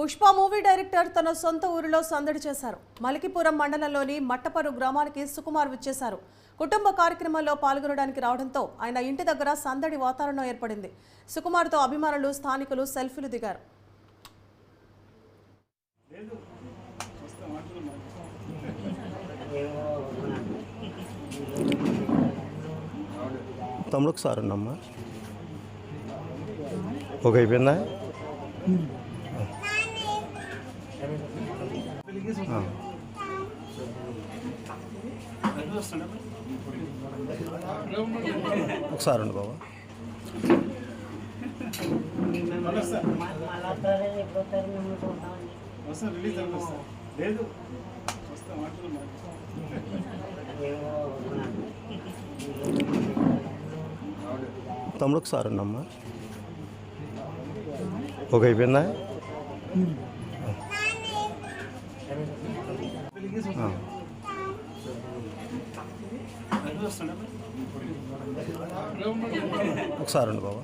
Pushpa movie director తన సొంత ఊరిలో సందడి చేశారు. మలికిపురం మండలంలోని మట్టపరు గ్రామానికి సుకుమార్ విచ్చేశారు. కుటుంబ కార్యక్రమాల్లో పాల్గొనడానికి రావడంతో ఆయన ఇంటి దగ్గర సందడి వాతావరణం ఏర్పడింది. సుకుమార్తో అభిమానులు, స్థానికులు సెల్ఫీలు దిగారు. తమ్ముడు ఒకసారి ఉన్నమ్మా ఒక అయిపోయిందా ఒకసారి ఉండు బాబా. తమ్ముడు ఒకసారి ఉన్నమ్మా ఒక అయిపోయిందా ఒకసారి ఉండు బాబా.